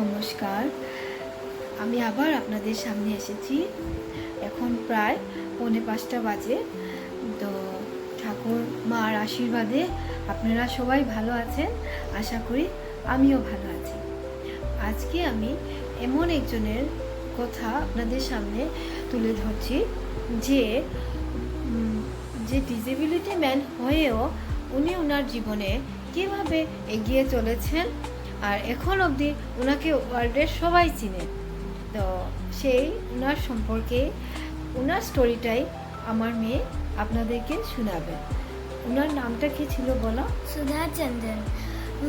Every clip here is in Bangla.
নমস্কার। আমি আবার আপনাদের সামনে এসেছি। এখন প্রায় 4:45 বাজে। তো ঠাকুর মার আশীর্বাদে আপনারা সবাই ভালো আছেন, আশা করি আমিও ভালো আছি। আজকে আমি এমন একজনের কথা আপনাদের সামনে তুলে ধরছি যে ডিসেবিলিটি ম্যান হয়েও উনি ওনার জীবনে কীভাবে এগিয়ে চলেছেন, আর এখন অবধি ওনাকে ওয়ার্ল্ডের সবাই চিনে। তো সেই ওনার সম্পর্কে ওনার স্টোরিটাই আমার মেয়ে আপনাদেরকে শোনাবে। ওনার নামটা কি ছিল বলো? সুধা চন্দ্রন।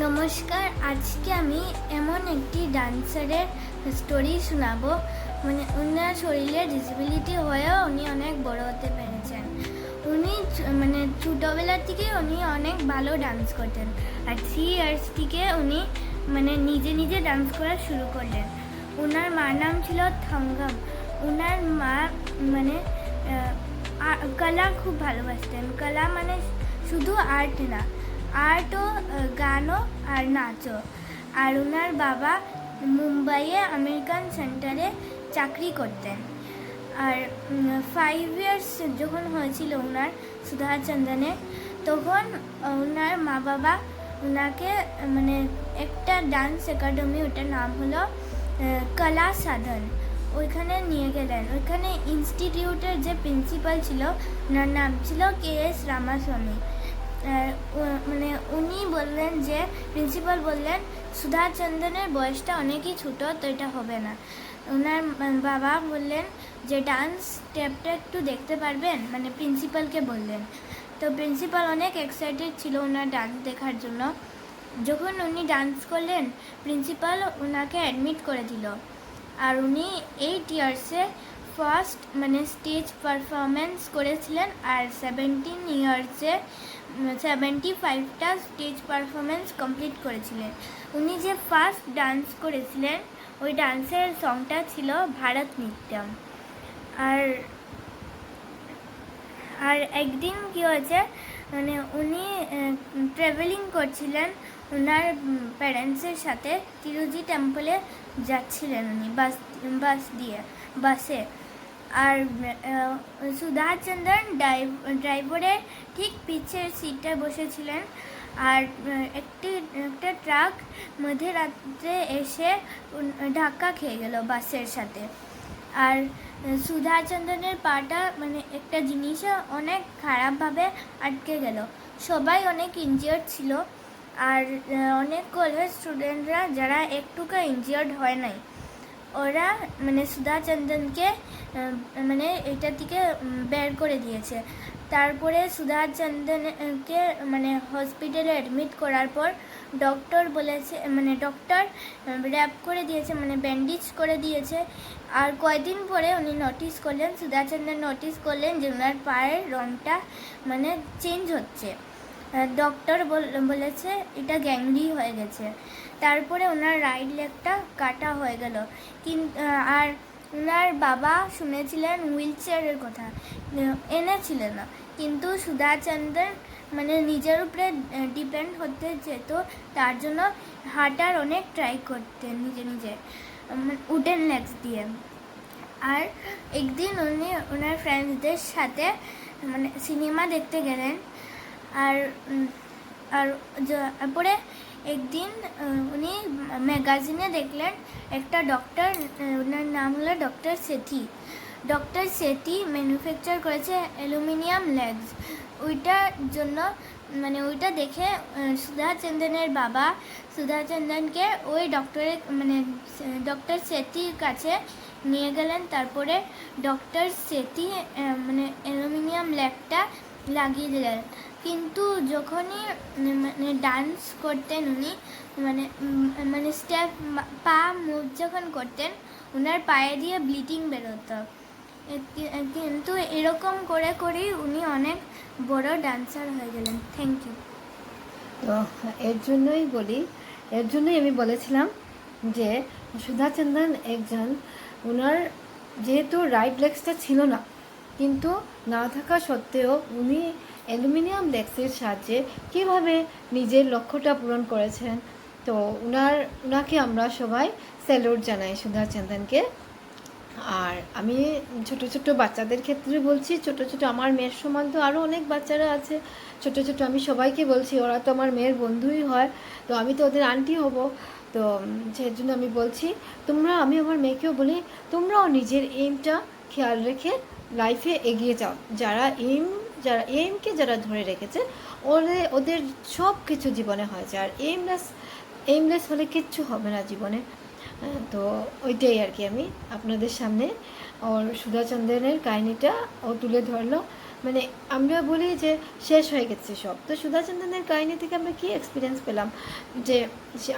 নমস্কার, আজকে আমি এমন একটি ডান্সারের স্টোরি শোনাবো, ওনার শরীরে ডিসেবিলিটি হয়েও উনি অনেক বড় হতে পেরেছেন। উনি ছোটোবেলার থেকে উনি অনেক ভালো ডান্স করতেন, আর 3 ইয়ার্স থেকে উনি নিজে নিজে ডান্স করা শুরু করলেন। ওনার মার নাম ছিল থঙ্গাম। ওনার মা কলা খুব ভালোবাসতেন। কলা শুধু আর্ট না, আর্টও, গানও আর নাচও। আর ওনার বাবা মুম্বাইয়ে আমেরিকান সেন্টারে চাকরি করতেন। আর 5 ইয়ার্স যখন হয়েছিল ওনার সুধা চন্দ্রনের, তখন ওনার মা বাবা ওনাকে একটা ডান্স একাডেমি, ওটার নাম হলো কলা সাধন, ওইখানে নিয়ে গেলেন। ওইখানে ইনস্টিটিউটের যে প্রিন্সিপাল ছিল, ওনার নাম ছিল KS রামাস্বামী। উনি বললেন যে, প্রিন্সিপাল বললেন সুধা চন্দ্রনের বয়সটা অনেকই ছোটো, তো এটা হবে না। ওনার বাবা বললেন যে ডান্স স্টেপটা একটু দেখতে পারবেন, প্রিন্সিপালকে বললেন। তো প্রিন্সিপাল অনেক এক্সাইটেড ছিল ওনার ডান্স দেখার জন্য। যখন উনি ডান্স করলেন, প্রিন্সিপাল ওনাকে অ্যাডমিট করে দিল। আর উনি 8 ইয়ার্সে ফার্স্ট স্টেজ পারফরমেন্স করেছিলেন, আর 17 ইয়ার্সে 75টা স্টেজ পারফরমেন্স কমপ্লিট করেছিলেন। উনি যে ফার্স্ট ডান্স করেছিলেন, ওই ডান্সের সংটা ছিল ভারত নৃত্যম। আর একদিন কী হয়েছে, উনি ট্রাভেলিং করছিলেন ওনার প্যারেন্টসের সাথে, তিরুজি টেম্পলে যাচ্ছিলেন উনি বাসে। আর সুধা চন্দ্রন ড্রাইভারের ঠিক পিছের সিটে বসেছিলেন। আর একটা ট্রাক মধ্যরাত্রে এসে ধাক্কা খেয়ে গেল বাসের সাথে। আর সুধা চন্দ্রনের পাটা একটা জিনিসে অনেক খারাপভাবে আটকে গেল। সবাই অনেক ইনজিয়ার্ড ছিল, আর অনেক কলেজ স্টুডেন্টরা যারা একটুকু ইনজিয়ার্ড হয় নাই, ওরা সুধা চন্দ্রনকে এটা থেকে বের করে দিয়েছে। তারপরে সুধা চন্দ্রনকে হসপিটালে অ্যাডমিট করার পর ডক্টর বলেছে, ডক্টর র্যাপ করে দিয়েছে, ব্যান্ডেজ করে দিয়েছে। আর কয়েকদিন পরে উনি নোটিস করলেন, সুধা চন্দ্রন নোটিস করলেন যে ওনার পায়ের রঙটা চেঞ্জ হচ্ছে। ডক্টর বলেছে এটা গ্যাংরি হয়ে গেছে। তারপরে ওনার রাইট লেগটা কাটা হয়ে গেল। আর ওনার বাবা শুনেছিলেন হুইল চেয়ারের কথা, এনেছিলেন না। কিন্তু সুধা চন্দ্রন নিজের উপরে ডিপেন্ড হতে যেত, তার জন্য হাঁটার অনেক ট্রাই করতেন নিজে নিজে, উডেন লেগস দিয়ে। আর একদিন উনি ওনার ফ্রেন্ডসদের সাথে সিনেমা দেখতে গেলেন। আর পরে একদিন উনি ম্যাগাজিনে দেখলেন একটা ডক্টর, ওনার নাম হলো doctor Sethi. Doctor Sethi manufacture করেছে অ্যালুমিনিয়াম লেগস। ওইটার জন্য ওইটা দেখে সুধা চন্দ্রনের বাবা সুধা চন্দ্রনকে ওই ডক্টর সেঠির কাছে নিয়ে গেলেন। তারপরে ডক্টর সেঠি অ্যালুমিনিয়াম লেগটা লাগিয়ে দিলেন। কিন্তু যখনই ডান্স করতেন উনি, স্টেপ পা মুভ যখন করতেন, ওনার পায়ে দিয়ে ব্লিডিং বেরোতো। কিন্তু এরকম করে করেই উনি অনেক বড় ডান্সার হয়ে গেলেন। Thank you. তো এর জন্যই আমি বলেছিলাম যে সুধা চন্দ্রন একজন, ওনার যেহেতু রাইট লেগসটা ছিল না, কিন্তু না থাকা সত্ত্বেও উনি অ্যালুমিনিয়াম লেগসের সাহায্যে কীভাবে নিজের লক্ষ্যটা পূরণ করেছেন, তো ওনাকে আমরা সবাই স্যালুট জানাই, সুধা চন্দনকে। আর আমি ছোট ছোট বাচ্চাদের ক্ষেত্রে বলছি, ছোট ছোট আমার মেয়ের সমান তো আরও অনেক বাচ্চারা আছে ছোট ছোট, আমি সবাইকে বলছি, ওরা তো আমার মেয়ের বন্ধুই হয়, তো আমি তো ওদের আন্টি হব। তো সেই জন্য আমি বলছি, আমি আমার মেয়েকেও বলি, তোমরাও নিজের এইমটা খেয়াল রেখে লাইফে এগিয়ে যাও। যারা এইমকে যারা ধরে রেখেছে, ওদের সব কিছু জীবনে হয়েছে। আর এইমলেস হলে কিচ্ছু হবে না জীবনে। তো ওইটাই আর কি আমি আপনাদের সামনে ওর সুধাচন্দ্রনের কাহিনিটা ও তুলে ধরলো। মানে আমরা বলি যে শেষ হয়ে গেছে সব, তো সুধাচন্দ্রনের কাহিনি থেকে আমরা কি এক্সপিরিয়েন্স পেলাম, যে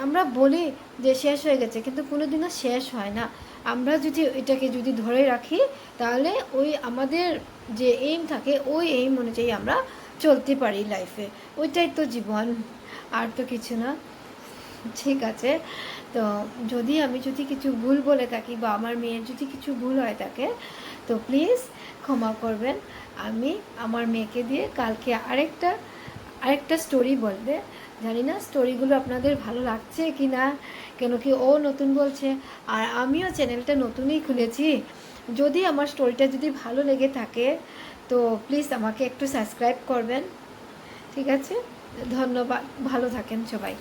আমরা বলি যে শেষ হয়ে গেছে, কিন্তু কোনোদিনও শেষ হয় না। আমরা যদি এটাকে যদি ধরে রাখি, তাহলে ওই আমাদের যে এইম থাকে, ওই এইম অনুযায়ী আমরা চলতে পারি লাইফে। ওইটাই তো জীবন, আর তো কিছু না। ঠিক আছে, তো আমি যদি কিছু ভুল বলে থাকি বা আমার মেয়ের যদি কিছু ভুল হয়ে থাকে, তো প্লিজ ক্ষমা করবেন। আমি আমার মেয়েকে দিয়ে কালকে আরেকটা স্টোরি বলবে। জানি না স্টোরিগুলো আপনাদের ভালো লাগছে কি না, কেন কি ও নতুন বলছে, আর আমিও চ্যানেলটা নতুনই খুলেছি। যদি আমার স্টোরিটা যদি ভালো লেগে থাকে, তো প্লিজ আমাকে একটু সাবস্ক্রাইব করবেন। ঠিক আছে, ধন্যবাদ, ভালো থাকেন সবাই।